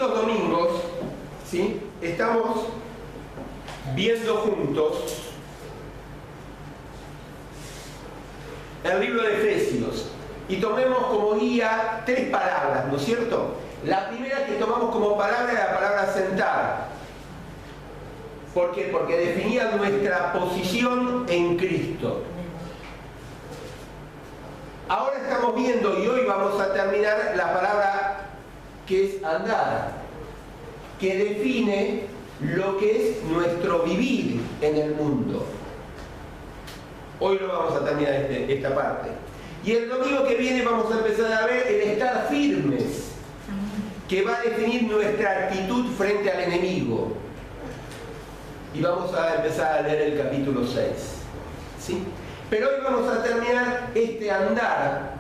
estos domingos, ¿sí?, estamos viendo juntos el libro de Efesios y tomemos como guía 3 palabras, ¿no es cierto? La primera que tomamos como palabra es la palabra sentar. ¿Por qué? Porque definía nuestra posición en Cristo. Ahora estamos viendo, y hoy vamos a terminar, la palabra que es andar, que define lo que es nuestro vivir en el mundo. Hoy lo vamos a terminar esta parte. Y el domingo que viene vamos a empezar a ver el estar firmes, que va a definir nuestra actitud frente al enemigo. Y vamos a empezar a leer el capítulo 6. ¿Sí? Pero hoy vamos a terminar este andar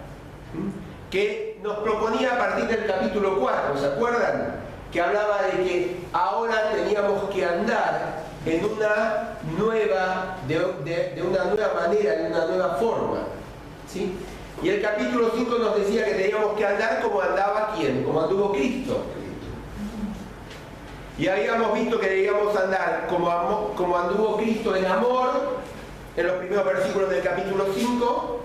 que nos proponía a partir del capítulo 4, ¿se acuerdan? Que hablaba de que ahora teníamos que andar en una nueva, de una nueva manera, de una nueva forma. ¿Sí? Y el capítulo 5 nos decía que teníamos que andar como andaba ¿quién? Como anduvo Cristo. Y habíamos visto que debíamos andar como anduvo Cristo en amor, en los primeros versículos del capítulo 5,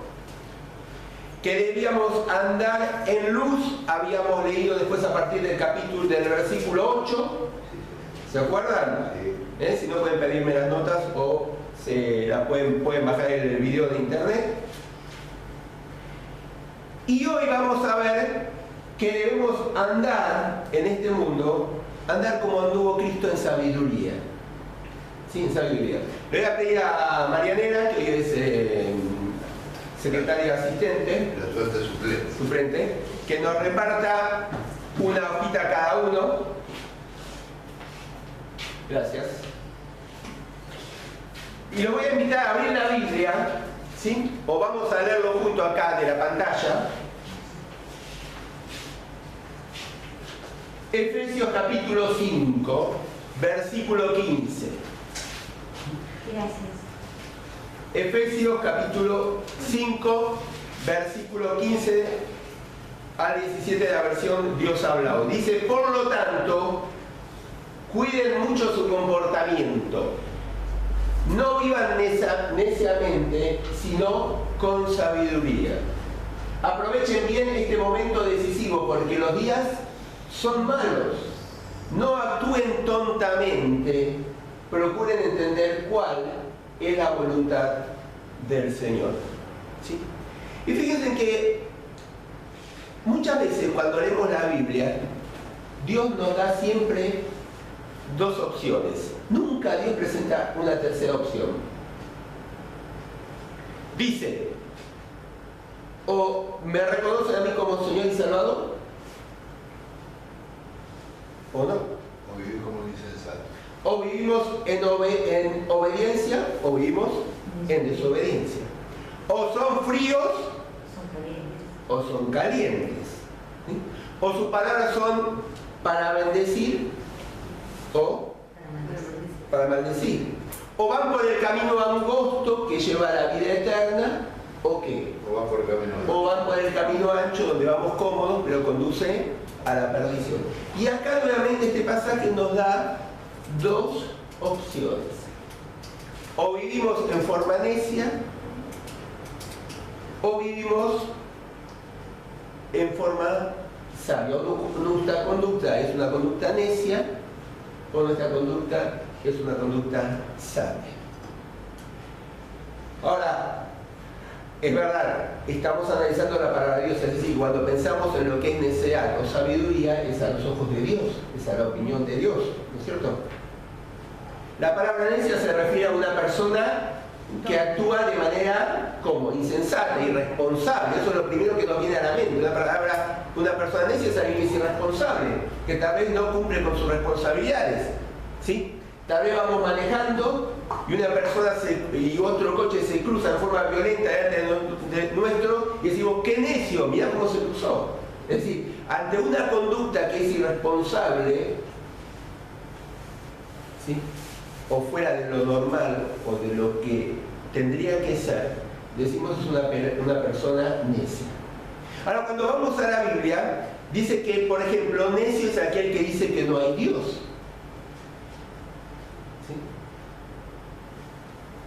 que debíamos andar en luz, habíamos leído después a partir del versículo 8, ¿se acuerdan? Si no pueden pedirme las notas o pueden bajar el video de internet. Y hoy vamos a ver que debemos andar en este mundo, andar como anduvo Cristo en sabiduría. Sí, en sabiduría. Le voy a pedir a Marianela, que hoy es secretaria asistente, suplente, que nos reparta una hojita a cada uno. Gracias. Y los voy a invitar a abrir la Biblia, ¿sí? O vamos a leerlo junto acá de la pantalla. Efesios capítulo 5, versículo 15. Gracias. Efesios capítulo 5, versículo 15 al 17 de la versión Dios ha hablado. Dice, por lo tanto, cuiden mucho su comportamiento. No vivan neciamente, sino con sabiduría. Aprovechen bien este momento decisivo, porque los días son malos. No actúen tontamente. Procuren entender cuál es la voluntad del Señor. ¿Sí? Y fíjense que muchas veces cuando leemos la Biblia, Dios nos da siempre 2 opciones. Nunca Dios presenta una tercera opción. Dice, o me reconocen a mí como Señor y Salvador, o no. O vivir como insensato. O vivimos en obediencia o vivimos en desobediencia. O son fríos o son calientes. ¿Sí? O sus palabras son para bendecir o para maldecir. O van por el camino angosto que lleva a la vida eterna, o qué. O van por el camino ancho. O van por el camino ancho donde vamos cómodos, pero conduce a la perdición. Y acá nuevamente este pasaje nos da 2 opciones. O vivimos en forma necia, o vivimos en forma sabia. Nuestra conducta es una conducta necia, o nuestra conducta es una conducta sabia. Ahora, es verdad, estamos analizando la palabra de Dios, es decir, cuando pensamos en lo que es necedad o sabiduría, es a los ojos de Dios, es a la opinión de Dios, ¿no es cierto? La palabra necia se refiere a una persona que actúa de manera como insensata, irresponsable. Eso es lo primero que nos viene a la mente. Una persona necia es alguien que es irresponsable, que tal vez no cumple con sus responsabilidades. ¿Sí? Tal vez vamos manejando y una persona y otro coche se cruzan en forma violenta delante de nuestro y decimos, ¡qué necio! Mirá cómo se cruzó. Es decir, ante una conducta que es irresponsable, ¿sí?, o fuera de lo normal o de lo que tendría que ser, decimos es una persona necia. Ahora, cuando vamos a la Biblia, Dice que, por ejemplo, necio es aquel que dice que no hay Dios. ¿Sí?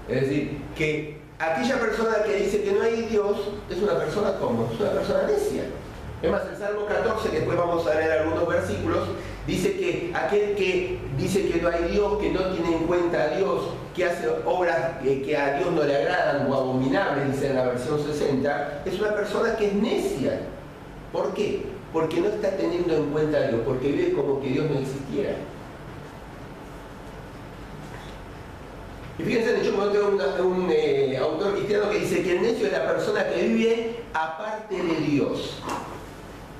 Es decir, que aquella persona que dice que no hay Dios es una persona ¿cómo? Es una persona necia. Es más, el Salmo 14, que después vamos a leer algunos versículos, dice que aquel que dice que no hay Dios, que no tiene en cuenta a Dios, que hace obras que a Dios no le agradan o abominables, dice en la versión 60, es una persona que es necia. ¿Por qué? Porque no está teniendo en cuenta a Dios, porque vive como que Dios no existiera. Y fíjense, yo tengo un autor cristiano que dice que el necio es la persona que vive aparte de Dios.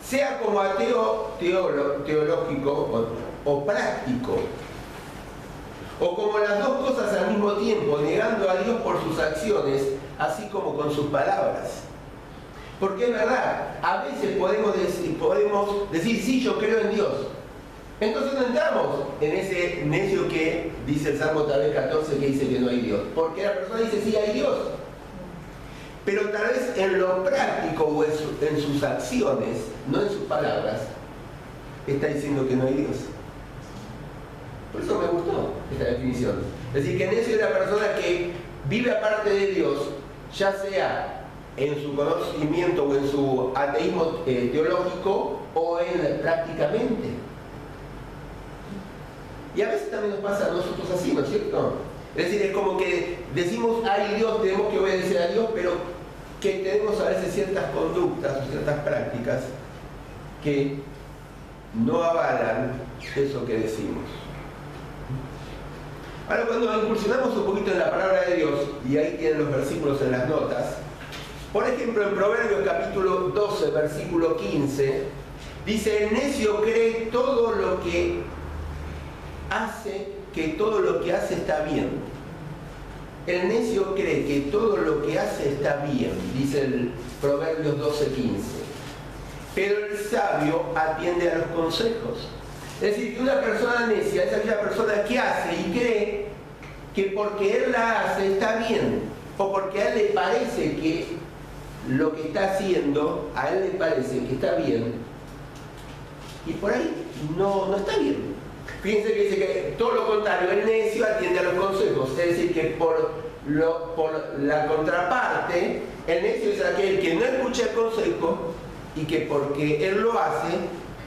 Sea como ateo teológico o práctico, o como las dos cosas al mismo tiempo, negando a Dios por sus acciones, así como con sus palabras. Porque es verdad, a veces podemos decir sí, yo creo en Dios. Entonces no entramos en ese necio que dice el Salmo tal vez 14 que dice que no hay Dios. Porque la persona dice sí hay Dios. Pero tal vez en lo práctico o en sus acciones, no en sus palabras, está diciendo que no hay Dios. Por eso me gustó esta definición. Es decir, que necio es la persona que vive aparte de Dios, ya sea en su conocimiento o en su ateísmo teológico o en prácticamente. Y a veces también nos pasa a nosotros así, ¿no es cierto? Es decir, es como que decimos, hay Dios, tenemos que obedecer a Dios, pero que tenemos a veces ciertas conductas o ciertas prácticas que no avalan eso que decimos. Ahora, cuando incursionamos un poquito en la palabra de Dios, y ahí tienen los versículos en las notas, por ejemplo, en Proverbios capítulo 12, versículo 15, dice, el necio cree todo lo que hace está bien. El necio cree que todo lo que hace está bien, dice el Proverbios 12, 15. Pero el sabio atiende a los consejos. Es decir, que una persona necia es aquella persona que hace y cree que porque él la hace está bien, o porque a él le parece que lo que está haciendo, a él le parece que está bien, y por ahí no está bien. Fíjense que dice que todo lo contrario, el necio atiende a los consejos, es decir, que por la contraparte, el necio es aquel que no escucha el consejo y que porque él lo hace,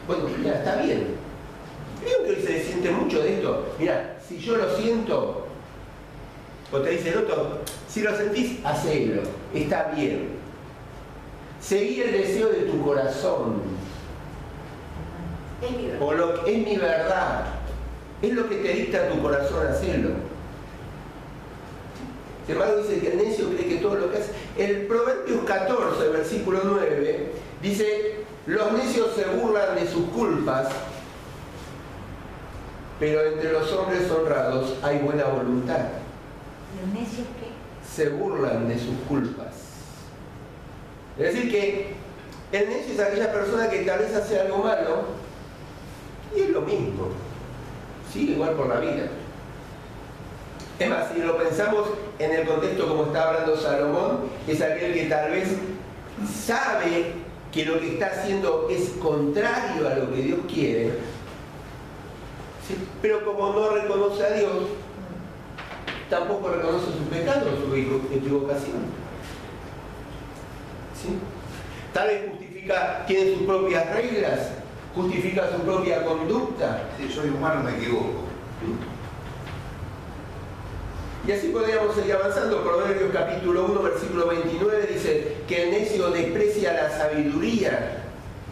bueno, ya está bien. Creo que hoy se siente mucho de esto. Mira, si yo lo siento, o te dice el otro, si lo sentís, hacelo, está bien. Seguí el deseo de tu corazón. O lo que es mi verdad. Es lo que te dicta tu corazón, hacelo. Sin embargo, dice que el necio cree que todo lo que hace. El Proverbios 14, versículo 9, dice: los necios se burlan de sus culpas, pero entre los hombres honrados hay buena voluntad. ¿Los necios qué? Se burlan de sus culpas. Es decir, que el necio es aquella persona que tal vez hace algo malo y es lo mismo. Sigue igual por la vida. Es más, si lo pensamos en el contexto como está hablando Salomón, es aquel que tal vez sabe que lo que está haciendo es contrario a lo que Dios quiere, ¿sí? Pero como no reconoce a Dios, tampoco reconoce su pecado o su equivocación. ¿Sí? Tal vez tiene sus propias reglas, justifica su propia conducta. Si soy humano me equivoco. Y así podríamos seguir avanzando. Proverbios capítulo 1, versículo 29 dice que el necio desprecia la sabiduría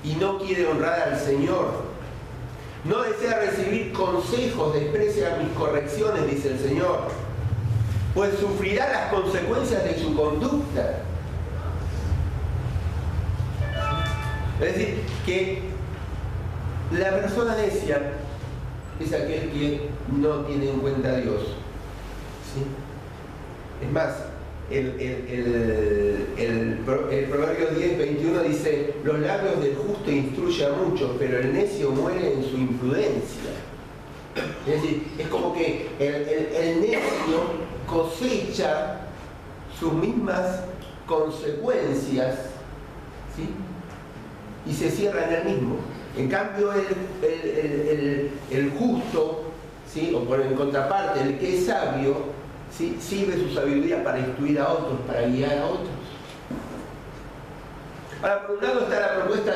y no quiere honrar al Señor. No desea recibir consejos, desprecia mis correcciones, dice el Señor, pues sufrirá las consecuencias de su conducta. Es decir, que la persona necia es aquel que no tiene en cuenta a Dios. ¿Sí? Es más, el Proverbios 10, 21 dice: los labios del justo instruyen a muchos, pero el necio muere en su imprudencia. Es decir, es como que el necio cosecha sus mismas consecuencias, ¿sí? Y se cierra en el mismo. En cambio, el justo, ¿sí? O por en contraparte, el que es sabio, ¿sí? Sirve su sabiduría para instruir a otros, para guiar a otros. Ahora, por un lado está la propuesta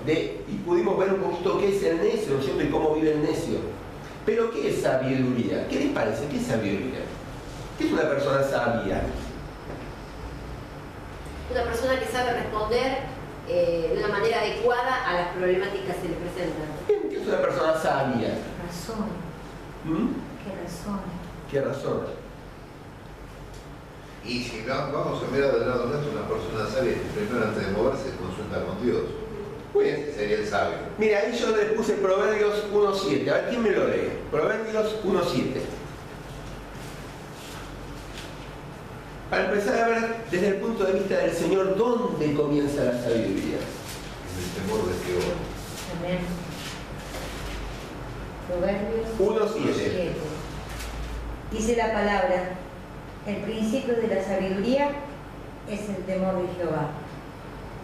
y pudimos ver un poquito qué es el necio, ¿no es cierto? Y cómo vive el necio. Pero, ¿qué es sabiduría? ¿Qué les parece? ¿Qué es sabiduría? ¿Qué es una persona sabia? Una persona que sabe responder de una manera adecuada a las problemáticas que se le presentan. ¿Qué es una persona sabia? Razón. ¿Mm? ¿Qué razón? ¿Qué razón? Y si no, vamos a mirar del lado nuestro, una persona sabia, primero antes de moverse, consulta con Dios. Ese sería el sabio. Mira, ahí yo le puse Proverbios 1.7. A ver, ¿quién me lo lee? Proverbios 1.7. Para empezar a ver desde el punto de vista del Señor, ¿dónde comienza la sabiduría? En el temor de Jehová. Amén. Proverbios 1.7. Dice la palabra: el principio de la sabiduría es el temor de Jehová.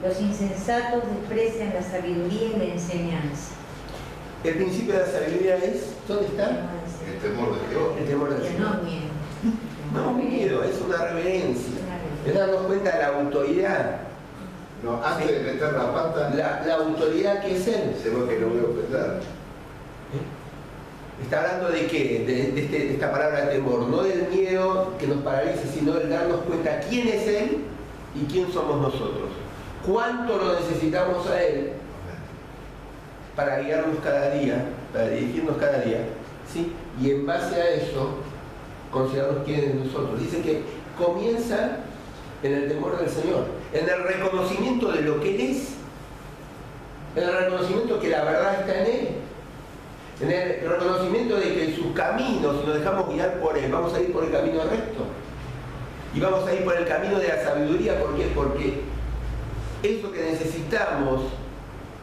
Los insensatos desprecian la sabiduría y la enseñanza. El principio de la sabiduría es, ¿dónde está? El temor de Jehová. El temor del Que Señor. no miedo. No miedo, es una reverencia. Es darnos cuenta de la autoridad. No, antes de meter la pata, La autoridad que es Él. se ve que no voy a ofender. Está hablando de qué? De esta palabra temor, no del miedo que nos paralice, sino del darnos cuenta quién es Él y quién somos nosotros. Cuánto lo necesitamos a Él para guiarnos cada día, para dirigirnos cada día, ¿sí? Y en base a eso, considerarnos quién es nosotros. Dice que comienza en el temor del Señor, en el reconocimiento de lo que Él es, en el reconocimiento que la verdad está en Él, en el reconocimiento de que sus caminos, si nos dejamos guiar por Él, vamos a ir por el camino recto. Y vamos a ir por el camino de la sabiduría. ¿Por qué? Porque eso que necesitamos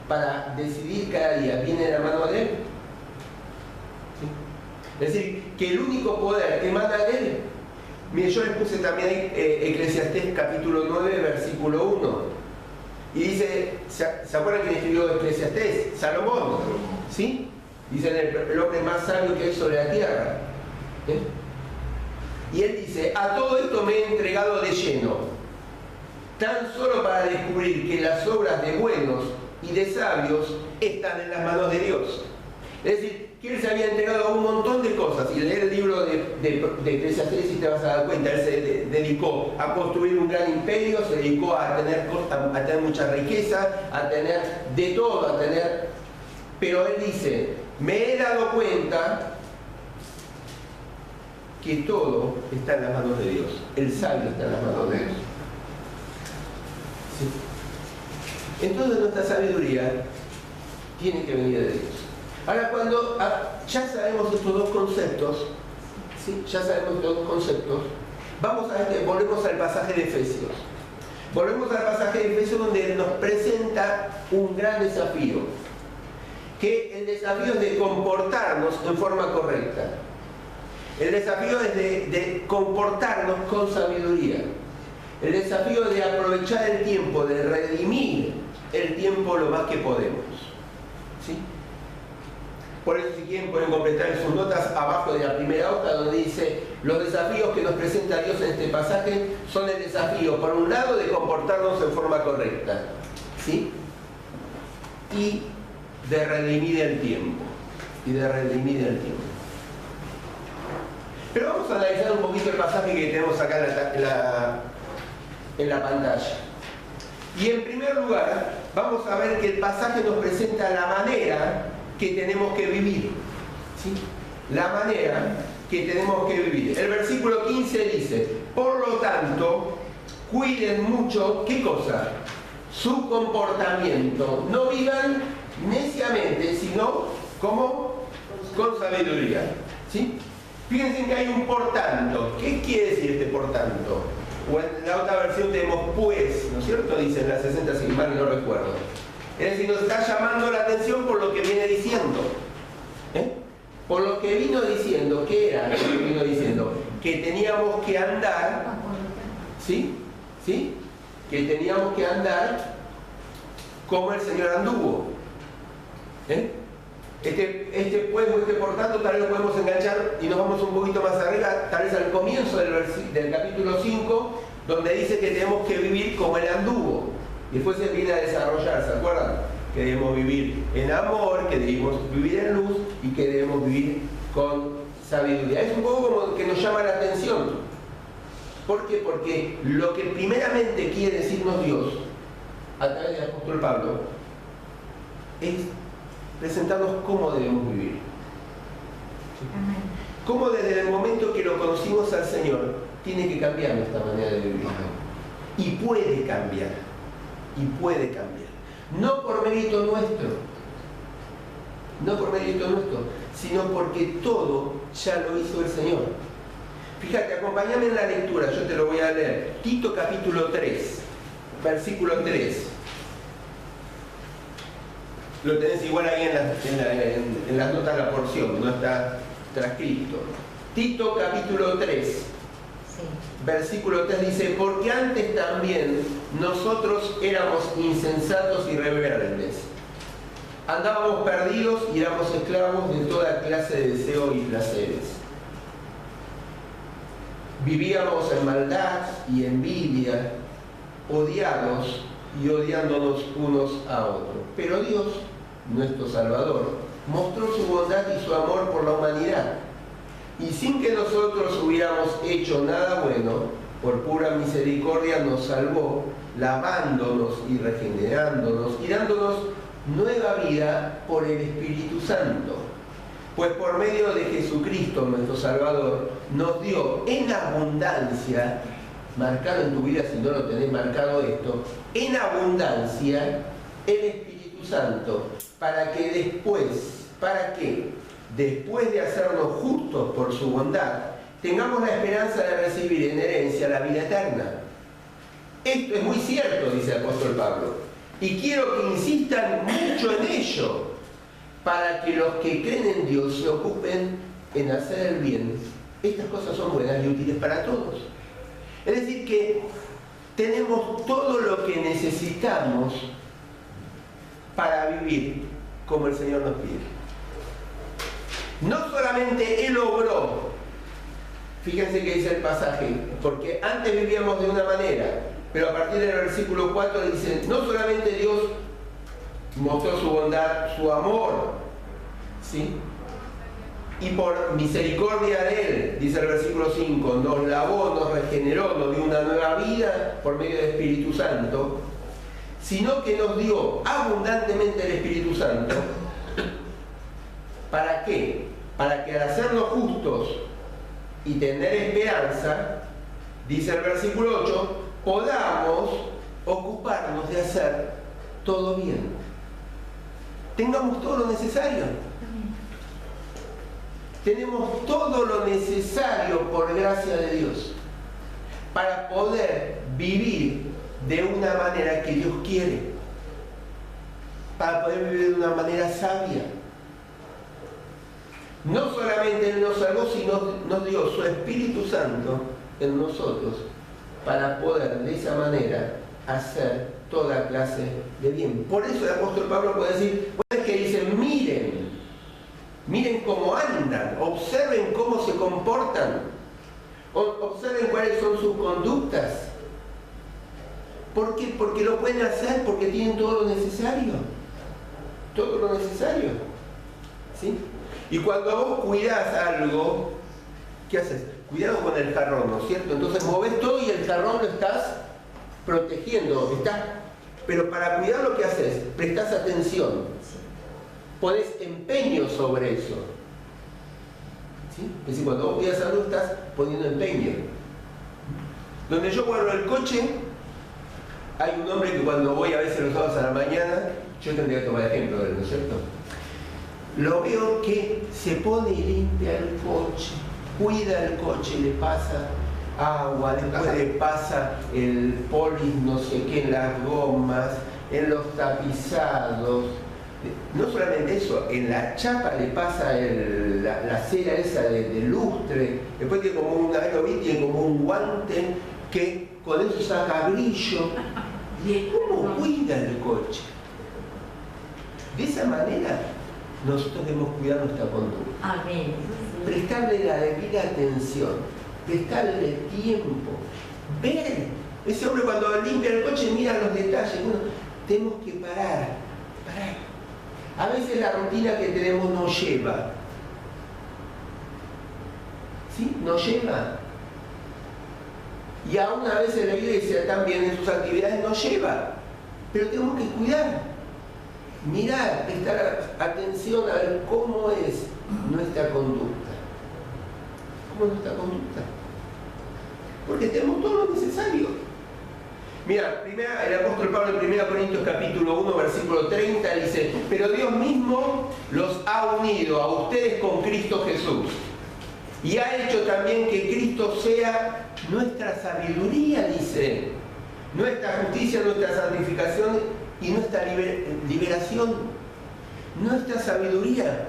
para decidir cada día viene de la mano de Él. ¿Sí? Es decir, que el único poder emana de Él. Mire, yo les puse también ahí Eclesiastés capítulo 9, versículo 1. Y dice, ¿se acuerdan quién escribió Eclesiastés? Salomón. ¿Sí? Dicen el hombre más sabio que hay sobre la tierra. Y él dice: a todo esto me he entregado de lleno, tan solo para descubrir que las obras de buenos y de sabios están en las manos de Dios. Es decir, que él se había entregado a un montón de cosas. Y leer el libro de Eclesiastés, si te vas a dar cuenta, él se dedicó a construir un gran imperio, se dedicó a tener mucha riqueza, a tener de todo, a tener... Pero él dice: me he dado cuenta que todo está en las manos de Dios. El sabio está en las manos de Dios. ¿Sí? Entonces nuestra sabiduría tiene que venir de Dios. Ahora, cuando ya sabemos estos dos conceptos, ¿sí? Ya sabemos estos dos conceptos, volvemos al pasaje de Efesios. Volvemos al pasaje de Efesios, donde nos presenta un gran desafío. Que el desafío es de comportarnos en forma correcta. El desafío es de comportarnos con sabiduría. El desafío de aprovechar el tiempo, de redimir el tiempo lo más que podemos. ¿Sí? Por eso, si quieren, pueden completar en sus notas abajo de la primera hoja, donde dice: los desafíos que nos presenta Dios en este pasaje son el desafío, por un lado, de comportarnos en forma correcta, ¿sí? Y de redimir el tiempo. Pero vamos a analizar un poquito el pasaje que tenemos acá en la pantalla. Y en primer lugar, vamos a ver que el pasaje nos presenta la manera que tenemos que vivir. ¿Sí? La manera que tenemos que vivir. El versículo 15 dice: por lo tanto, cuiden mucho, ¿qué cosa? Su comportamiento. No vivan neciamente, sino como con sabiduría. ¿Sí? Fíjense que hay un por tanto. ¿Qué quiere decir este por tanto? O en la otra versión tenemos pues, ¿no es cierto? Dice en la 60, si mal no recuerdo. Es decir, nos está llamando la atención por lo que viene diciendo. Por lo que vino diciendo. ¿Qué era lo que vino diciendo? Que teníamos que andar, ¿sí? ¿Sí? Que teníamos que andar como el Señor anduvo. Este pues o este por tanto tal vez lo podemos enganchar y nos vamos un poquito más arriba, tal vez al comienzo del capítulo 5, donde dice que tenemos que vivir como él anduvo. Y después se viene a desarrollar, ¿se acuerdan? Que debemos vivir en amor, que debemos vivir en luz y que debemos vivir con sabiduría. Es un poco como que nos llama la atención. ¿Por qué? Porque lo que primeramente quiere decirnos Dios, a través del apóstol Pablo, es presentarnos cómo debemos vivir. Amén. Cómo desde el momento que lo conocimos al Señor, tiene que cambiar nuestra manera de vivir. Y puede cambiar. Y puede cambiar. No por mérito nuestro. No por mérito nuestro, sino porque todo ya lo hizo el Señor. Fíjate, acompáñame en la lectura, yo te lo voy a leer. Tito capítulo 3, versículo 3. Lo tenés igual ahí en las notas de la porción, no está transcrito. Tito capítulo 3, Sí. versículo 3 dice: porque antes también nosotros éramos insensatos y rebeldes. Andábamos perdidos y éramos esclavos de toda clase de deseos y placeres. Vivíamos en maldad y envidia, odiados y odiándonos unos a otros. Pero Dios, nuestro Salvador, mostró su bondad y su amor por la humanidad. Y sin que nosotros hubiéramos hecho nada bueno, por pura misericordia nos salvó, lavándonos y regenerándonos y dándonos nueva vida por el Espíritu Santo. Pues por medio de Jesucristo, nuestro Salvador, nos dio en abundancia, marcado en tu vida si no lo tenés marcado esto, en abundancia el Espíritu Santo, para que después de hacernos justos por su bondad, tengamos la esperanza de recibir en herencia la vida eterna. Esto es muy cierto, dice el apóstol Pablo, y quiero que insistan mucho en ello, para que los que creen en Dios se ocupen en hacer el bien. Estas cosas son buenas y útiles para todos. Es decir, que tenemos todo lo que necesitamos para vivir como el Señor nos pide. No solamente Él obró, fíjense que dice el pasaje, porque antes vivíamos de una manera, pero a partir del versículo 4 dice, no solamente Dios mostró su bondad, su amor, ¿sí? Y por misericordia de Él, dice el versículo 5, nos lavó, nos regeneró, nos dio una nueva vida por medio del Espíritu Santo, sino que nos dio abundantemente el Espíritu Santo. ¿Para qué? Para que al hacernos justos y tener esperanza, dice el versículo 8, podamos ocuparnos de hacer todo bien. Tengamos todo lo necesario. Tenemos todo lo necesario por gracia de Dios para poder vivir de una manera que Dios quiere, para poder vivir de una manera sabia. No solamente Él nos salvó, sino nos dio su Espíritu Santo en nosotros para poder de esa manera hacer toda clase de bien. Por eso el apóstol Pablo puede decir, pues que dice, miren cómo andan, observen cómo se comportan, observen cuáles son sus conductas. ¿Por qué? Porque lo pueden hacer, porque tienen todo lo necesario. Todo lo necesario. ¿Sí? Y cuando vos cuidás algo, ¿qué haces? Cuidado con el jarrón, ¿no es cierto? Entonces movés todo y el jarrón lo estás protegiendo. Pero para cuidar lo que haces, prestás atención. Pones empeño sobre eso. ¿Sí? Es decir, cuando vos cuidas algo, estás poniendo empeño. Donde yo guardo el coche, hay un hombre que cuando voy a veces los sábados a la mañana, yo tendría que tomar ejemplo de él, ¿no es cierto? Lo veo que se pone y limpia el coche, cuida el coche, le pasa agua, después le pasa el polis no sé qué en las gomas, en los tapizados. No solamente eso, en la chapa le pasa la cera esa de lustre, después tiene como una, lo vi, tiene como un guante que con eso saca brillo. ¿Y cómo cuida el coche? De esa manera nosotros debemos cuidar nuestra conducta. Amén. Prestarle la debida atención, prestarle tiempo, ver. Ese hombre cuando limpia el coche mira los detalles. Bueno, tenemos que parar. A veces la rutina que tenemos nos lleva. ¿Sí? Nos lleva. Y aún a veces la iglesia también en sus actividades nos lleva. Pero tenemos que cuidar. Mirar, prestar atención a ver cómo es nuestra conducta. ¿Cómo es nuestra conducta? Porque tenemos todo lo necesario. Mira, el apóstol Pablo en 1 Corintios capítulo 1, versículo 30 dice: pero Dios mismo los ha unido a ustedes con Cristo Jesús. Y ha hecho también que Cristo sea nuestra sabiduría, dice, nuestra justicia, nuestra santificación y nuestra liberación, nuestra sabiduría.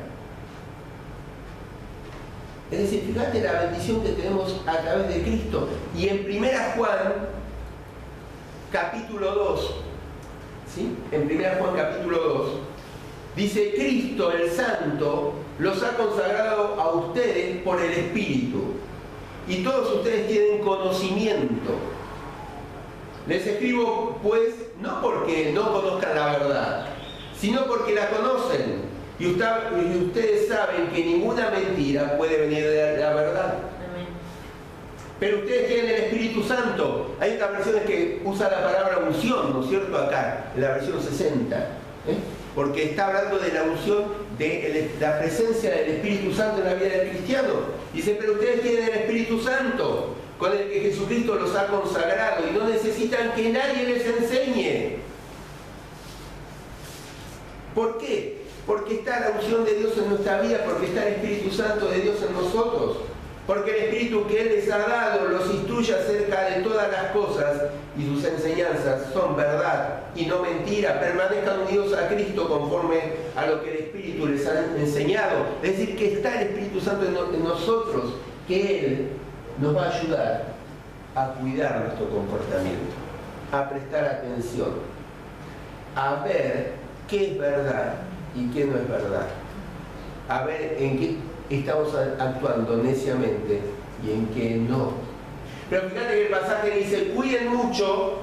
Es decir, fíjate la bendición que tenemos a través de Cristo. Y en 1 Juan, capítulo 2, ¿sí? En 1 Juan, capítulo 2, dice: Cristo, el Santo, los ha consagrado a ustedes por el Espíritu. Y todos ustedes tienen conocimiento. Les escribo, pues, no porque no conozcan la verdad, sino porque la conocen. Y ustedes saben que ninguna mentira puede venir de la verdad. Amén. Pero ustedes tienen el Espíritu Santo. Hay otras versiones que usa la palabra unción, ¿no es cierto? Acá, en la versión 60. Porque está hablando de la unción, de la presencia del Espíritu Santo en la vida del cristiano. Dice: pero ustedes tienen el Espíritu Santo, con el que Jesucristo los ha consagrado, y no necesitan que nadie les enseñe. ¿Por qué? Porque está la unción de Dios en nuestra vida, porque está el Espíritu Santo de Dios en nosotros, porque el Espíritu que Él les ha dado los instruye acerca de todas las cosas, y sus enseñanzas son verdad y no mentira. Permanezcan unidos a Cristo conforme a lo que el Espíritu les ha enseñado. Es decir, que está el Espíritu Santo en nosotros, que Él nos va a ayudar a cuidar nuestro comportamiento, a prestar atención, a ver qué es verdad y qué no es verdad, a ver en qué estamos actuando neciamente y en qué no. Pero fíjate que el pasaje dice: cuiden mucho,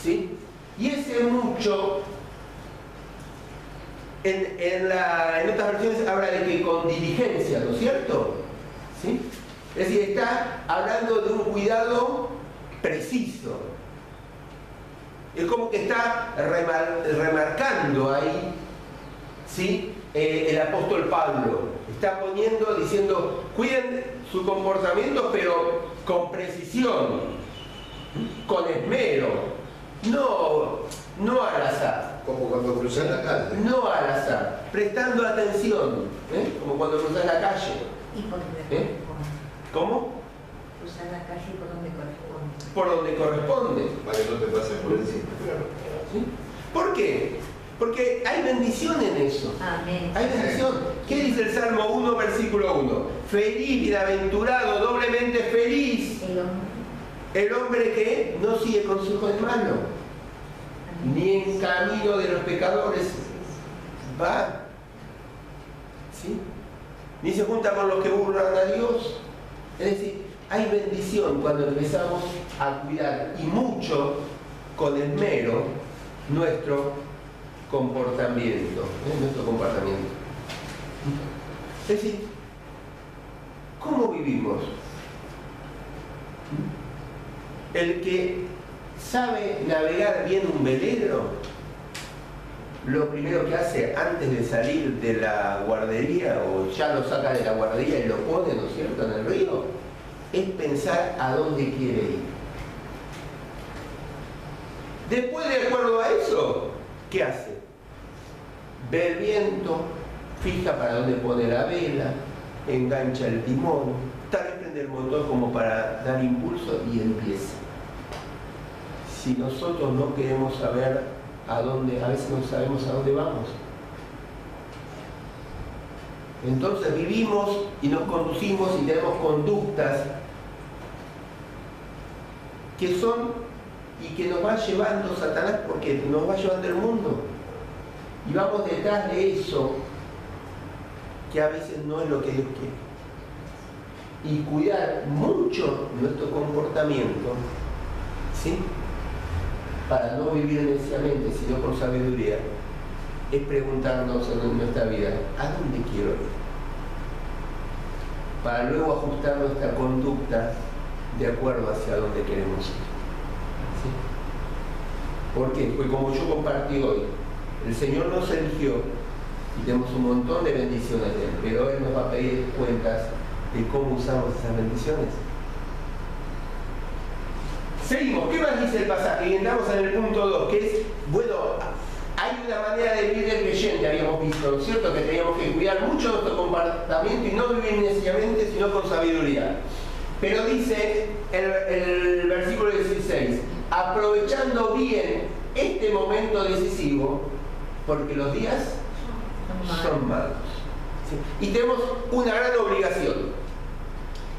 ¿sí? Y ese mucho, en otras versiones habla de que con diligencia, ¿no es cierto? ¿Sí? Es decir, está hablando de un cuidado preciso. Es como que está remarcando ahí, ¿sí? El apóstol Pablo está diciendo: cuiden su comportamiento, pero con precisión, con esmero, no al azar. Como cuando cruzas la calle. No al azar, prestando atención, como cuando cruzas la calle. ¿Y por dónde corresponde? ¿Cómo? Cruzar la calle por donde corresponde. Por donde corresponde. Para que no te pasen por encima. ¿Sí? ¿Por qué? Porque hay bendición en eso. Amén. Hay bendición. ¿Qué dice el Salmo 1, versículo 1? Feliz, bienaventurado, doblemente feliz el hombre que no sigue consejos de malo, ni en camino de los pecadores va, ¿sí? Ni se junta con los que burlan a Dios. Es decir, hay bendición cuando empezamos a cuidar, y mucho, con esmero, nuestro comportamiento. Es decir, ¿cómo vivimos? El que sabe navegar bien un velero, lo primero que hace antes de salir de la guardería, o ya lo saca de la guardería y lo pone, ¿no es cierto?, en el río, es pensar a dónde quiere ir. Después, de acuerdo a eso, ¿qué hace? Ve el viento, fija para dónde pone la vela, engancha el timón, tal vez prende el motor como para dar impulso y empieza. Si nosotros no queremos saber a veces no sabemos a dónde vamos. Entonces vivimos y nos conducimos y tenemos conductas que son y que nos va llevando Satanás, porque nos va llevando el mundo. Y vamos detrás de eso que a veces no es lo que Dios quiere. Y cuidar mucho nuestro comportamiento, ¿sí? Para no vivir neciamente, sino con sabiduría, es preguntarnos en nuestra vida, ¿a dónde quiero ir? Para luego ajustar nuestra conducta de acuerdo hacia dónde queremos ir. ¿Sí? ¿Por qué? Pues como yo compartí hoy, el Señor nos eligió y tenemos un montón de bendiciones de Él, pero Él nos va a pedir cuentas de cómo usamos esas bendiciones. Seguimos, ¿qué más dice el pasaje? Y entramos en el punto 2, que es, bueno, hay una manera de vivir del creyente, habíamos visto, ¿no es cierto? Que teníamos que cuidar mucho nuestro comportamiento y no vivir necesariamente, sino con sabiduría. Pero dice el versículo 16, aprovechando bien este momento decisivo, porque los días son malos. ¿Sí? Y tenemos una gran obligación.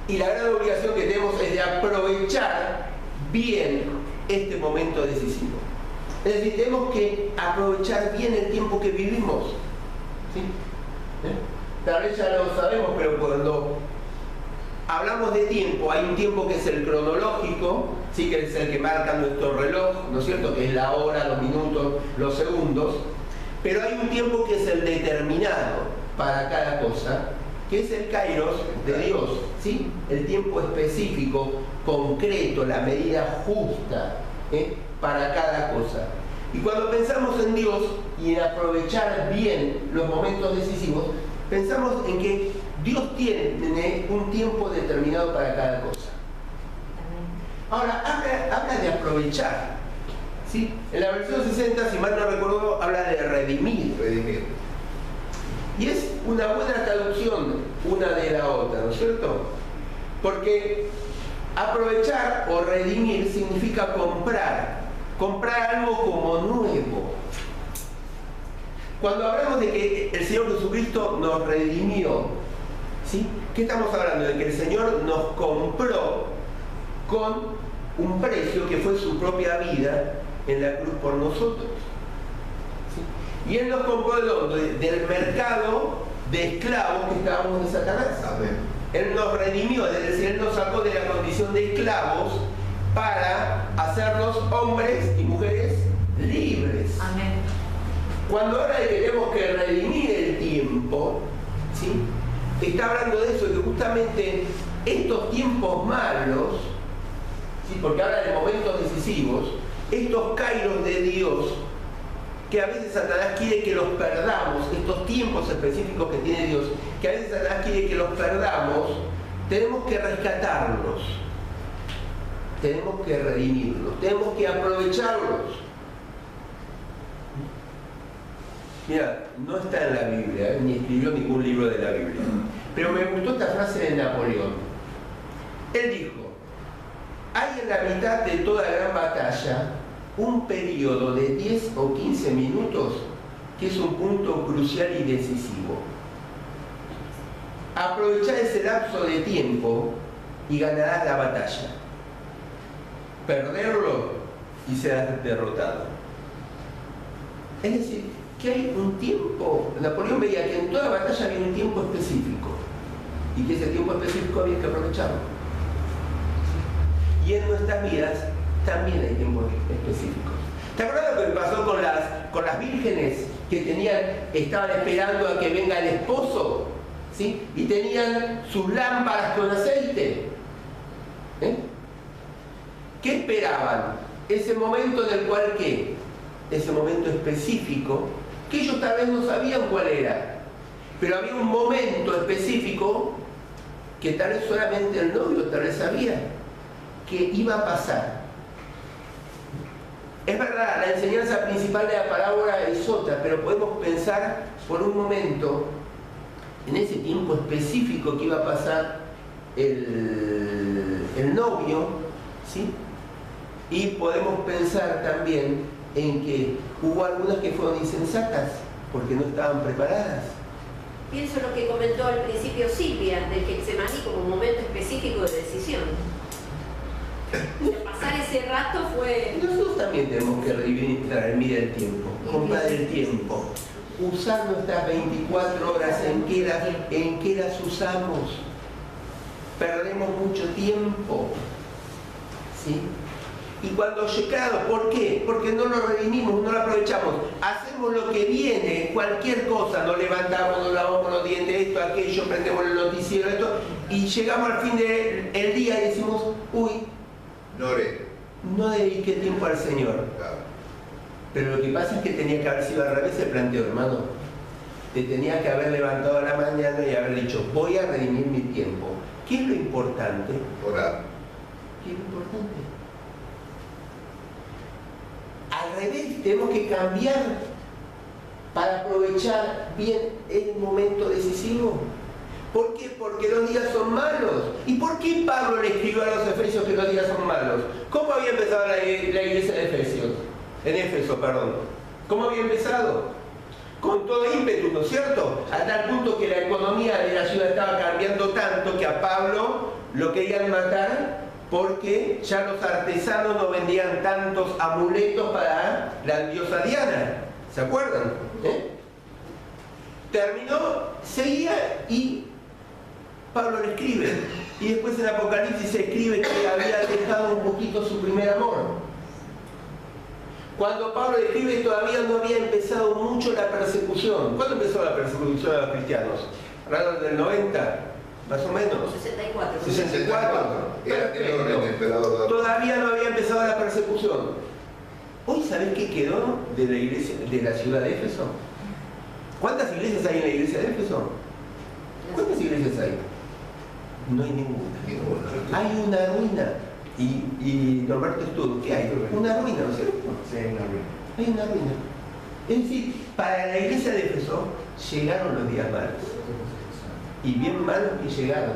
Y la gran obligación que tenemos es de aprovechar bien este momento decisivo. Es decir, tenemos que aprovechar bien el tiempo que vivimos. ¿Sí? Tal vez ya lo sabemos, pero cuando hablamos de tiempo, hay un tiempo que es el cronológico, ¿sí? Que es el que marca nuestro reloj, ¿no es cierto? Que es la hora, los minutos, los segundos. Pero hay un tiempo que es el determinado para cada cosa, que es el kairos de Dios, ¿sí? El tiempo específico, concreto, la medida justa, para cada cosa. Y cuando pensamos en Dios y en aprovechar bien los momentos decisivos, pensamos en que Dios tiene un tiempo determinado para cada cosa. Ahora, habla de aprovechar, ¿sí? En la versión 60, si mal no recuerdo, habla de redimir. Redimir. Y es una buena traducción una de la otra, ¿no es cierto? Porque aprovechar o redimir significa comprar algo como nuevo. Cuando hablamos de que el Señor Jesucristo nos redimió, ¿sí? ¿Qué estamos hablando? De que el Señor nos compró con un precio que fue su propia vida en la cruz por nosotros. ¿Sí? Y Él nos compró del mercado de esclavos que estábamos de Satanás. Amén. Él nos redimió, es decir, Él nos sacó de la condición de esclavos para hacernos hombres y mujeres libres. Amén. Cuando ahora tenemos que redimir el tiempo, ¿sí? Está hablando de eso, de que justamente estos tiempos malos, ¿sí? Porque habla de momentos decisivos, estos kairos de Dios, que a veces Satanás quiere que los perdamos, estos tiempos específicos que tiene Dios, que a veces Satanás quiere que los perdamos, tenemos que rescatarlos, tenemos que redimirlos, tenemos que aprovecharlos. Mira, no está en la Biblia, ni escribió ningún libro de la Biblia, pero me gustó esta frase de Napoleón. Él dijo, hay en la mitad de toda gran batalla un periodo de 10 o 15 minutos que es un punto crucial y decisivo. Aprovechá ese lapso de tiempo y ganarás la batalla. Perderlo y serás derrotado. Es decir, que hay un tiempo, Napoleón veía que en toda batalla había un tiempo específico y que ese tiempo específico había que aprovecharlo. Y en nuestras vidas también hay tiempos específicos. ¿Te acuerdas lo que pasó con las vírgenes que estaban esperando a que venga el esposo? ¿Sí? Y tenían sus lámparas con aceite. ¿Qué esperaban? Ese momento en el cual, ¿qué? Ese momento específico, que ellos tal vez no sabían cuál era, pero había un momento específico que tal vez solamente el novio tal vez sabía que iba a pasar. Es verdad, la enseñanza principal de la parábola es otra, pero podemos pensar por un momento en ese tiempo específico que iba a pasar el novio, ¿sí? Y podemos pensar también en que hubo algunas que fueron insensatas porque no estaban preparadas. Pienso en lo que comentó al principio Silvia, del Getsemaní como un momento específico de decisión. Pasar ese rato fue... Nosotros también tenemos que redimir el tiempo, comprar el tiempo. usar nuestras 24 horas, en qué las usamos. Perdemos mucho tiempo, ¿sí? Y cuando llegado, ¿por qué? Porque no lo redimimos, no lo aprovechamos. Hacemos lo que viene, cualquier cosa, nos levantamos, nos lavamos los dientes, esto, aquello, prendemos el noticiero, esto, y llegamos al fin del día y decimos, uy, no dediqué tiempo al Señor. Claro. Pero lo que pasa es que tenía que haber sido al revés el planteo, hermano. Te tenías que haber levantado a la mañana y haber dicho, voy a redimir mi tiempo. ¿Qué es lo importante? Orar. ¿Qué es lo importante? Al revés, tenemos que cambiar para aprovechar bien el momento decisivo. ¿Por qué? Porque los días son malos. ¿Y por qué Pablo le escribió a los efesios que los días son malos? ¿Cómo había empezado la iglesia de Efesios? En Éfeso, perdón. ¿Cómo había empezado? Con todo ímpetu, ¿no es cierto? A tal punto que la economía de la ciudad estaba cambiando tanto que a Pablo lo querían matar porque ya los artesanos no vendían tantos amuletos para la diosa Diana. ¿Se acuerdan? Terminó, seguía y Pablo le escribe. Y después en Apocalipsis se escribe que había dejado un poquito su primer amor. Cuando Pablo escribe todavía no había empezado mucho la persecución. ¿Cuándo empezó la persecución a los cristianos? ¿Alrededor del 90? Más o menos. 64. 64. Perfecto. Todavía no había empezado la persecución. Hoy, ¿sabés qué quedó de la iglesia, de la ciudad de Éfeso? ¿Cuántas iglesias hay en la iglesia de Éfeso? ¿Cuántas iglesias hay? No hay ninguna. Hay una ruina. Y Norberto estuvo, ¿qué hay? Una ruina, ¿no es cierto? Sí, hay una ruina. Hay una ruina. Es decir, para la iglesia de Éfeso llegaron los días malos. Y bien malos que llegaron.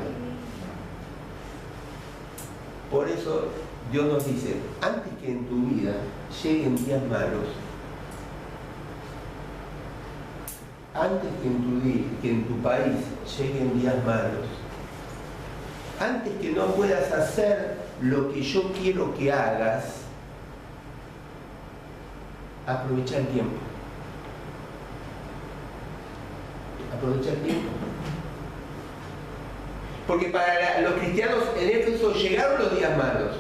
Por eso Dios nos dice, antes que en tu vida lleguen días malos, antes que en tu país lleguen días malos, antes que no puedas hacer lo que yo quiero que hagas, aprovecha el tiempo. Aprovecha el tiempo. Porque para los cristianos en Éfeso llegaron los días malos,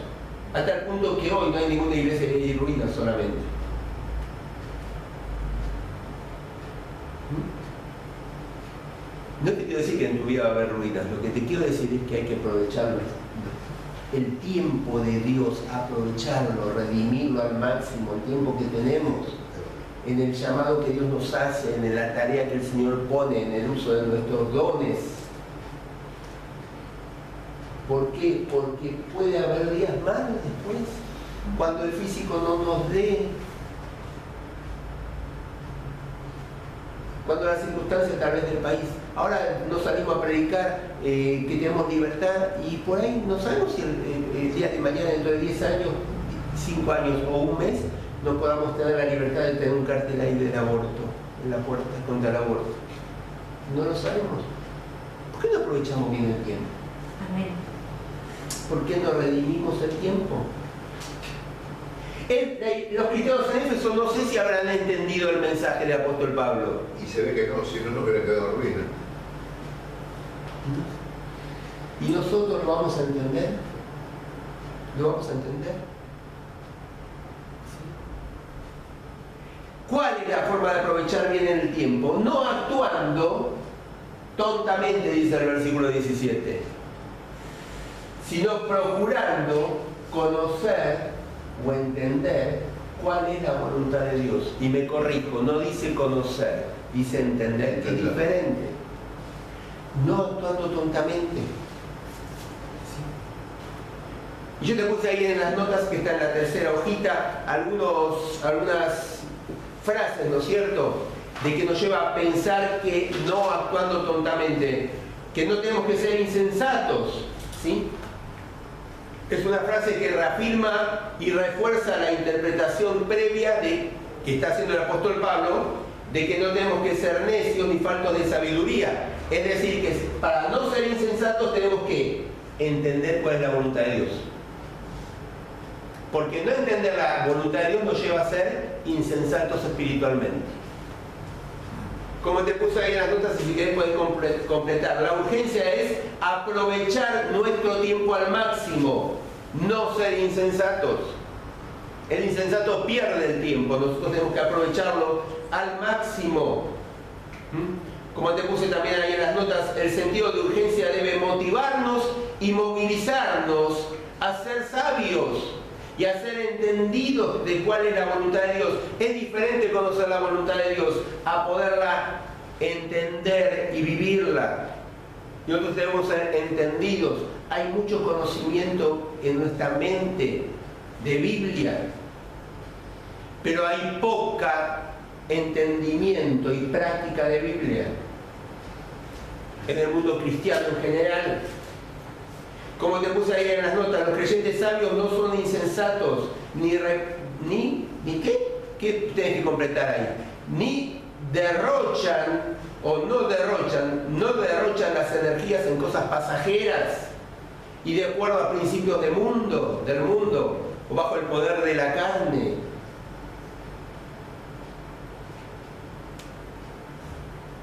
hasta el punto que hoy no hay ninguna iglesia que hay ruinas solamente. No te quiero decir que en tu vida va a haber ruinas, lo que te quiero decir es que hay que aprovecharlo. El tiempo de Dios, aprovecharlo, redimirlo al máximo, el tiempo que tenemos, en el llamado que Dios nos hace, en la tarea que el Señor pone, en el uso de nuestros dones. ¿Por qué? Porque puede haber días malos después, cuando el físico no nos dé, cuando las circunstancias tal vez del país. Ahora nos salimos a predicar que tenemos libertad y por ahí no sabemos si el día de mañana, dentro de 10 años, 5 años o un mes, no podamos tener la libertad de tener un cartel ahí del aborto, en la puerta contra el aborto. No lo sabemos. ¿Por qué no aprovechamos bien el tiempo? Amén. ¿Por qué no redimimos el tiempo? Los cristianos en Éfeso no sé si habrán entendido el mensaje del apóstol Pablo. Y se ve que no, si no, no hubiera quedado en ruina. ¿Y nosotros lo vamos a entender? ¿Lo vamos a entender? ¿Sí? ¿Cuál es la forma de aprovechar bien el tiempo? No actuando tontamente, dice el versículo 17, sino procurando conocer o entender cuál es la voluntad de Dios. Y me corrijo, no dice conocer, dice entender, que es diferente. No actuando tontamente. ¿Sí? Y yo te puse ahí en las notas que está en la tercera hojita algunas frases, ¿no es cierto?, de que nos lleva a pensar que no actuando tontamente, que no tenemos que ser insensatos, ¿sí? Es una frase que reafirma y refuerza la interpretación previa que está haciendo el apóstol Pablo, de que no tenemos que ser necios ni faltos de sabiduría. Es decir, que para no ser insensatos tenemos que entender cuál es la voluntad de Dios. Porque no entender la voluntad de Dios nos lleva a ser insensatos espiritualmente. como te puse ahí en las notas, y si querés podés completar. La urgencia es aprovechar nuestro tiempo al máximo, no ser insensatos. El insensato pierde el tiempo, nosotros tenemos que aprovecharlo al máximo. Como te puse también ahí en las notas, el sentido de urgencia debe motivarnos y movilizarnos a ser sabios y a ser entendidos de cuál es la voluntad de Dios. Es diferente conocer la voluntad de Dios a poderla entender y vivirla. Y nosotros debemos ser entendidos. Hay mucho conocimiento en nuestra mente de Biblia, pero hay poca entendimiento y práctica de Biblia en el mundo cristiano en general. Como te puse ahí en las notas, los creyentes sabios no son insensatos, ni ¿qué tienes que completar ahí? Ni derrochan o no derrochan las energías en cosas pasajeras y de acuerdo a principios del mundo o bajo el poder de la carne.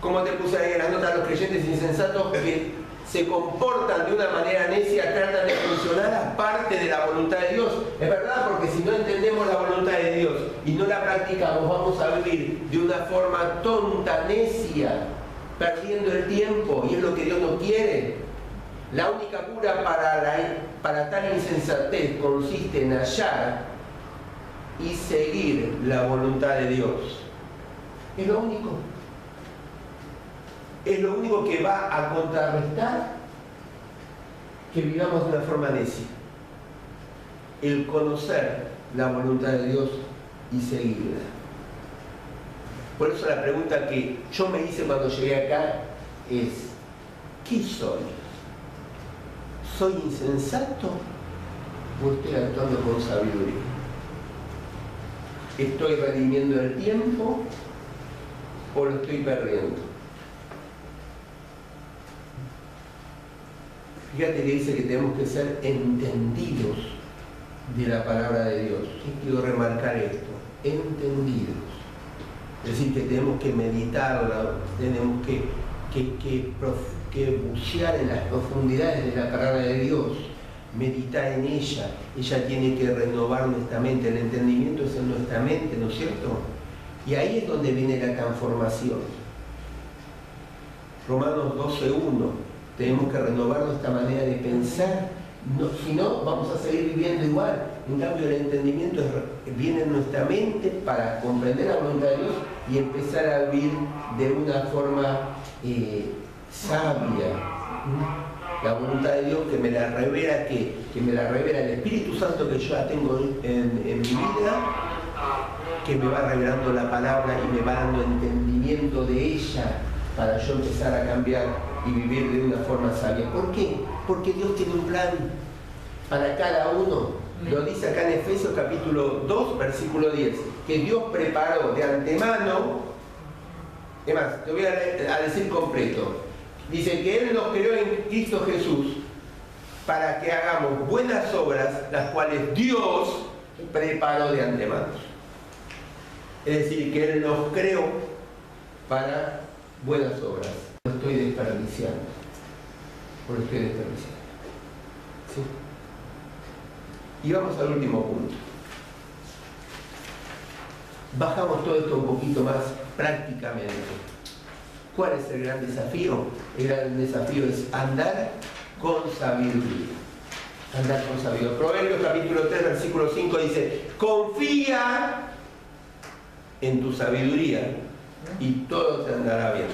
Como te puse ahí en las notas, los creyentes insensatos que se comportan de una manera necia, tratan de funcionar aparte de la voluntad de Dios. Es verdad, porque si no entendemos la voluntad de Dios y no la practicamos, vamos a vivir de una forma tonta, necia, perdiendo el tiempo, y es lo que Dios no quiere. La única cura para tal insensatez consiste en hallar y seguir la voluntad de Dios. Es lo único. Es lo único que va a contrarrestar que vivamos de una forma necia. El conocer la voluntad de Dios y seguirla. Por eso la pregunta que yo me hice cuando llegué acá es: ¿qué soy? ¿Soy insensato o estoy actuando con sabiduría? ¿Estoy redimiendo el tiempo o lo estoy perdiendo? Fíjate que dice que tenemos que ser entendidos de la palabra de Dios. ¿Qué quiero remarcar esto? Entendidos. Es decir, que tenemos que meditarla, tenemos que bucear en las profundidades de la palabra de Dios, meditar en ella. Ella tiene que renovar nuestra mente. El entendimiento es en nuestra mente, ¿no es cierto? Y ahí es donde viene la transformación. Romanos 12:1. Tenemos que renovar nuestra manera de pensar, si no, vamos a seguir viviendo igual. En cambio, el entendimiento viene en nuestra mente para comprender la voluntad de Dios y empezar a vivir de una forma sabia. La voluntad de Dios que me la revela, que me la revela el Espíritu Santo que yo ya tengo en mi vida, que me va revelando la palabra y me va dando entendimiento de ella para yo empezar a cambiar y vivir de una forma sabia. ¿Por qué? Porque Dios tiene un plan para cada uno. Lo dice acá en Efesios capítulo 2, versículo 10, que Dios preparó de antemano. Es más, te voy a decir completo. Dice que Él nos creó en Cristo Jesús para que hagamos buenas obras, las cuales Dios preparó de antemano. Es decir, que Él nos creó para buenas obras. Lo estoy desperdiciando. ¿Sí? Y vamos al último punto. Bajamos todo esto un poquito más prácticamente. ¿Cuál es el gran desafío? El gran desafío es andar con sabiduría. Andar con sabiduría. Proverbios capítulo 3, versículo 5 dice: confía en tu sabiduría y todo te andará bien.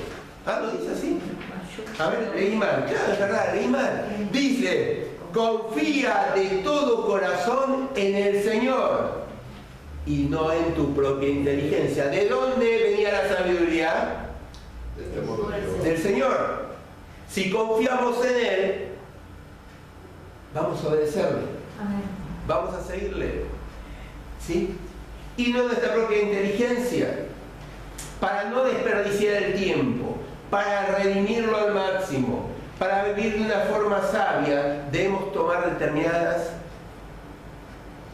Ah, ¿lo dice así? A ver, leí mal. Claro, es verdad, leí mal. Dice: confía de todo corazón en el Señor y no en tu propia inteligencia. ¿De dónde venía la sabiduría? Del Señor. Si confiamos en Él, vamos a obedecerle. Vamos a seguirle. ¿Sí? Y no nuestra propia inteligencia. Para no desperdiciar el tiempo, para redimirlo al máximo, para vivir de una forma sabia, debemos tomar determinadas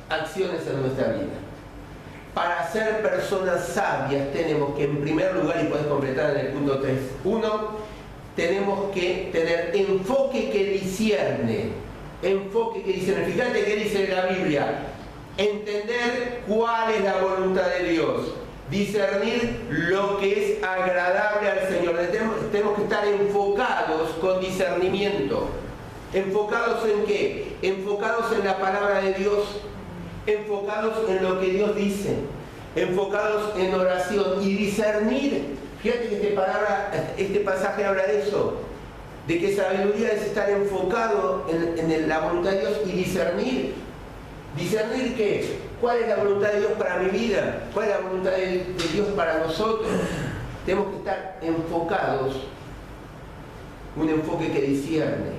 acciones en nuestra vida. para ser personas sabias tenemos que, en primer lugar, y puedes completar en el punto 3.1, tenemos que tener enfoque que discierne. Enfoque que discierne. Fíjate qué dice la Biblia. Entender cuál es la voluntad de Dios. Discernir lo que es agradable al Señor. Tenemos que estar enfocados con discernimiento. ¿Enfocados en qué? Enfocados en la palabra de Dios. Enfocados en lo que Dios dice. Enfocados en oración. Y discernir. Fíjate que este pasaje habla de eso. De que sabiduría es estar enfocado en la voluntad de Dios y discernir. ¿Discernir qué? ¿Cuál es la voluntad de Dios para mi vida? ¿Cuál es la voluntad de Dios para nosotros? Tenemos que estar enfocados, un enfoque que discierne.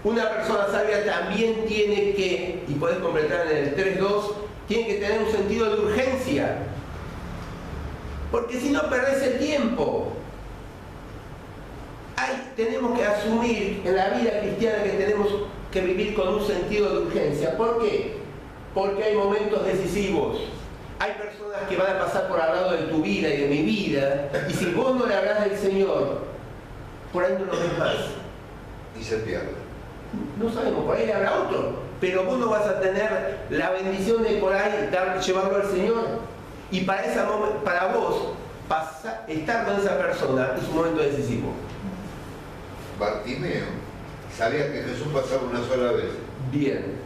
Una persona sabia también tiene que, y podés completar en el 3.2, tiene que tener un sentido de urgencia. Porque si no perdés el tiempo. Tenemos que asumir en la vida cristiana que tenemos que vivir con un sentido de urgencia. ¿Por qué? Porque hay momentos decisivos. Hay personas que van a pasar por al lado de tu vida y de mi vida, y si vos no le hablas del Señor, por ahí no lo ves más. Y se pierde. No sabemos, por ahí le habla otro, pero vos no vas a tener la bendición de por ahí llevarlo al Señor. Y para vos, estar con esa persona es un momento decisivo. Bartimeo sabía que Jesús pasaba una sola vez. Bien.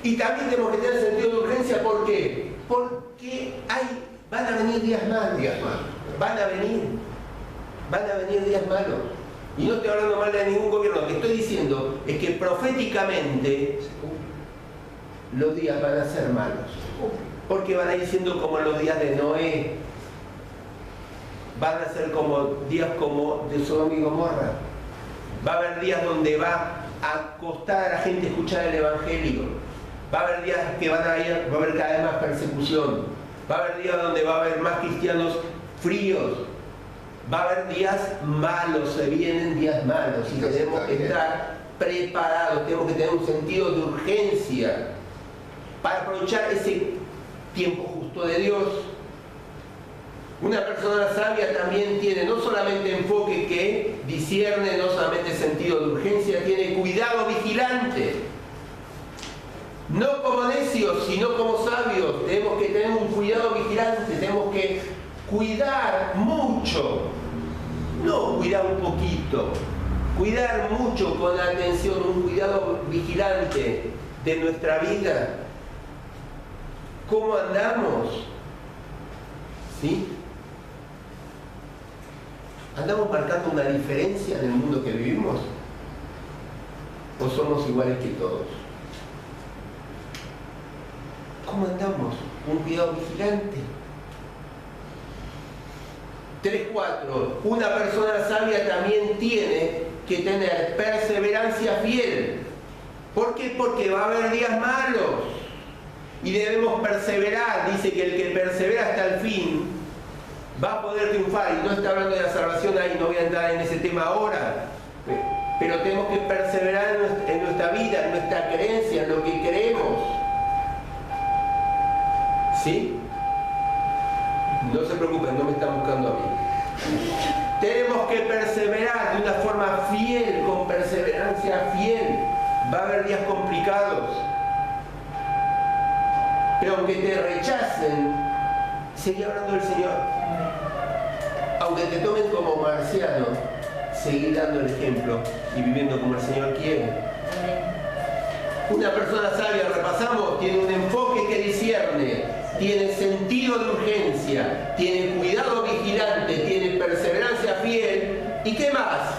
Y también tenemos que tener sentido de urgencia. ¿Por qué? Porque van a venir días malos. Van a venir días malos. Y no estoy hablando mal de ningún gobierno. Lo que estoy diciendo es que proféticamente los días van a ser malos. Porque van a ir siendo como los días de Noé. Van a ser como días como de Sodoma y Gomorra. Va a haber días donde va a costar a la gente escuchar el Evangelio. Va a haber días que va a haber cada vez más persecución. Va a haber días donde va a haber más cristianos fríos. Va a haber días malos, se vienen días malos. Y tenemos que estar preparados, tenemos que tener un sentido de urgencia para aprovechar ese tiempo justo de Dios. Una persona sabia también tiene no solamente enfoque que discierne, no solamente sentido de urgencia, tiene cuidado vigilante. No como necios, sino como sabios. Tenemos que tener un cuidado vigilante, tenemos que cuidar mucho. No cuidar un poquito, cuidar mucho con atención, un cuidado vigilante de nuestra vida. ¿Cómo andamos? ¿Sí? ¿Andamos marcando una diferencia en el mundo que vivimos? ¿O somos iguales que todos? ¿Cómo andamos? Un cuidado vigilante. 3.4. Una persona sabia también tiene que tener perseverancia fiel. ¿Por qué? Porque va a haber días malos. Y debemos perseverar. Dice que el que persevera hasta el fin va a poder triunfar. Y no está hablando de la salvación ahí, no voy a entrar en ese tema ahora. Pero tenemos que perseverar en nuestra vida, en nuestra creencia, en lo que creemos. ¿Sí? No se preocupen, no me están buscando a mí. Tenemos que perseverar de una forma fiel, con perseverancia fiel. Va a haber días complicados. Pero aunque te rechacen, seguí hablando del Señor. Aunque te tomen como marciano, seguí dando el ejemplo y viviendo como el Señor quiere. Una persona sabia, repasamos, tiene un enfoque que discierne, tiene sentido de urgencia, tiene cuidado vigilante, tiene perseverancia fiel. ¿Y qué más?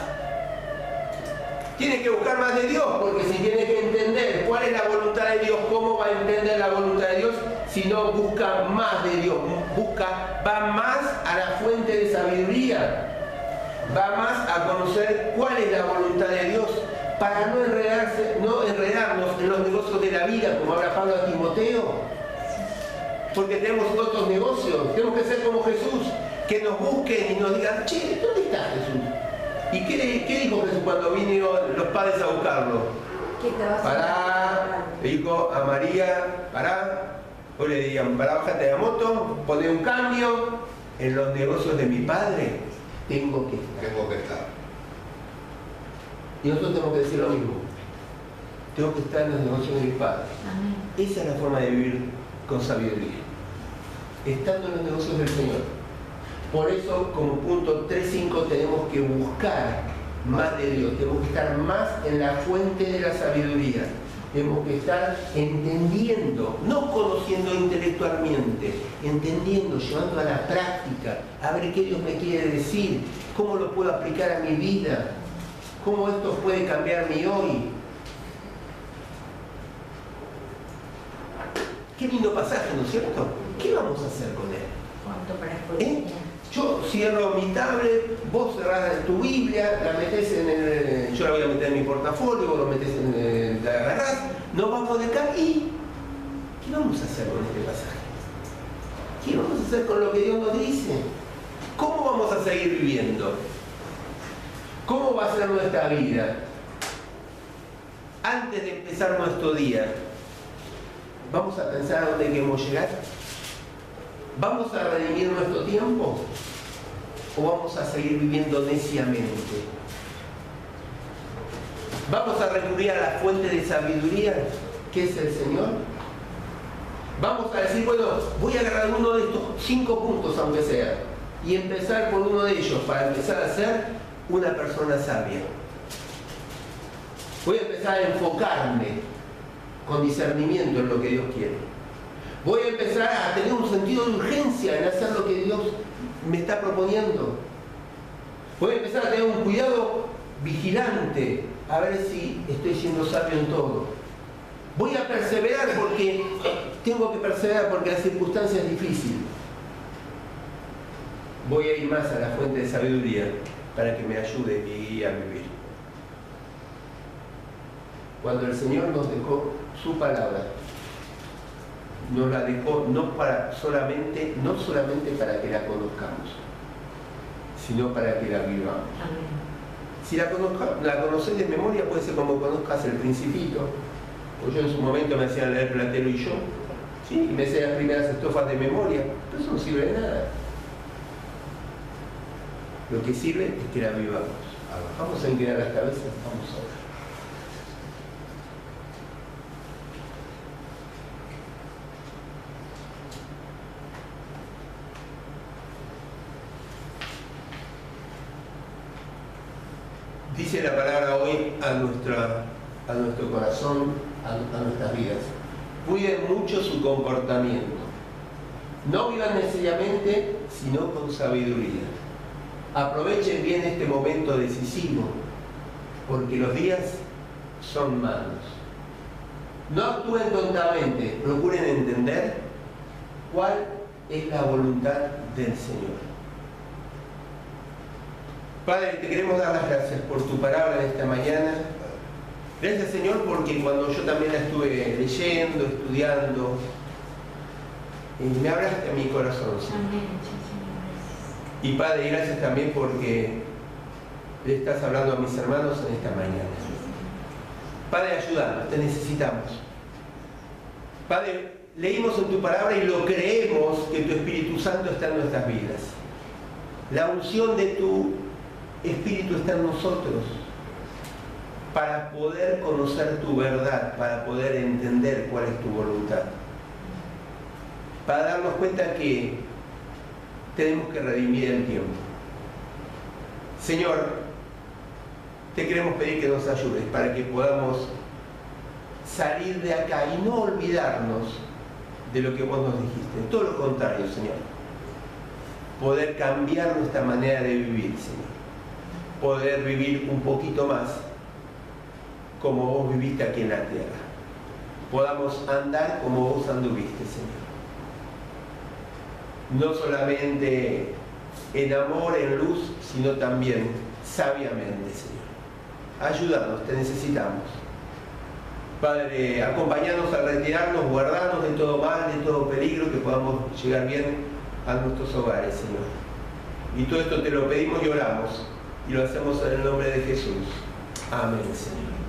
Tiene que buscar más de Dios, porque si tiene que entender cuál es la voluntad de Dios, ¿cómo va a entender la voluntad de Dios si no busca más de Dios? Va más a la fuente de sabiduría, va más a conocer cuál es la voluntad de Dios, para no enredarnos en los negocios de la vida, como habla Pablo a Timoteo, porque tenemos otros negocios. Tenemos que ser como Jesús, que nos busquen y nos digan: che, ¿dónde está Jesús? ¿Y qué dijo Jesús cuando vinieron los padres a buscarlo? pará, le dijo a María, pará, o le dirían, pará, bájate de la moto, poné un cambio, en los negocios de mi padre tengo que estar. Tengo que estar. Y nosotros tenemos que decir lo mismo, tengo que estar en los negocios de mi padre. Amén. Esa es la forma de vivir con sabiduría, estando en los negocios del Señor. Por eso, como punto 3.5, tenemos que buscar más de Dios, tenemos que estar más en la fuente de la sabiduría, tenemos que estar entendiendo, no conociendo intelectualmente, entendiendo, llevando a la práctica, a ver qué Dios me quiere decir, cómo lo puedo aplicar a mi vida, cómo esto puede cambiar mi hoy. Qué lindo pasaje, ¿no es cierto? ¿Qué vamos a hacer con él? ¿Cuánto para escudriñar? Yo cierro mi tablet, vos cerrás tu Biblia, la metés en el... Yo la voy a meter en mi portafolio, vos lo metés en el... la agarrás, nos vamos de acá y... ¿qué vamos a hacer con este pasaje? ¿Qué vamos a hacer con lo que Dios nos dice? ¿Cómo vamos a seguir viviendo? ¿Cómo va a ser nuestra vida? Antes de empezar nuestro día, ¿vamos a pensar a dónde queremos llegar? ¿Vamos a redimir nuestro tiempo? ¿O vamos a seguir viviendo neciamente? ¿Vamos a recurrir a la fuente de sabiduría, que es el Señor? Vamos a decir, bueno, voy a agarrar uno de estos 5 puntos, aunque sea, y empezar por uno de ellos, para empezar a ser una persona sabia. Voy a empezar a enfocarme con discernimiento en lo que Dios quiere. Voy a empezar a tener un sentido de urgencia en hacer lo que Dios me está proponiendo. Voy a empezar a tener un cuidado vigilante, a ver si estoy siendo sabio en todo. Voy a perseverar porque tengo que perseverar porque la circunstancia es difícil. Voy a ir más a la fuente de sabiduría para que me ayude y guíe a vivir. Cuando el Señor nos dejó su palabra, nos la dejó no solamente para que la conozcamos, sino para que la vivamos. Amén. Si la conocés de memoria, puede ser como conozcas El Principito, o yo en su momento me hacían leer Platero y yo, ¿sí? Y me hacían las primeras estrofas de memoria, pero eso no sirve de nada. Lo que sirve es que la vivamos. Vamos a inclinar las cabezas, vamos a ver. Dice la palabra hoy a nuestro corazón, a nuestras vidas. Cuiden mucho su comportamiento. No vivan necesariamente, sino con sabiduría. Aprovechen bien este momento decisivo, porque los días son malos. No actúen tontamente, procuren entender cuál es la voluntad del Señor. Padre, te queremos dar las gracias por tu palabra en esta mañana. Gracias, Señor, porque cuando yo también la estuve leyendo, estudiando, me hablaste a mi corazón, Señor. Amén. Y Padre, gracias también porque le estás hablando a mis hermanos en esta mañana. Padre, ayúdanos, te necesitamos. Padre, leímos en tu palabra y lo creemos que tu Espíritu Santo está en nuestras vidas. La unción de tu Espíritu está en nosotros para poder conocer tu verdad, para poder entender cuál es tu voluntad. Para darnos cuenta que tenemos que redimir el tiempo. Señor, te queremos pedir que nos ayudes para que podamos salir de acá y no olvidarnos de lo que vos nos dijiste. Todo lo contrario, Señor. Poder cambiar nuestra manera de vivir, Señor. Poder vivir un poquito más como vos viviste aquí en la tierra. Podamos andar como vos anduviste, Señor. No solamente en amor, en luz, sino también sabiamente, Señor. Ayúdanos, te necesitamos. Padre, acompáñanos a retirarnos, guardarnos de todo mal, de todo peligro, que podamos llegar bien a nuestros hogares, Señor. Y todo esto te lo pedimos y oramos, y lo hacemos en el nombre de Jesús. Amén, Señor.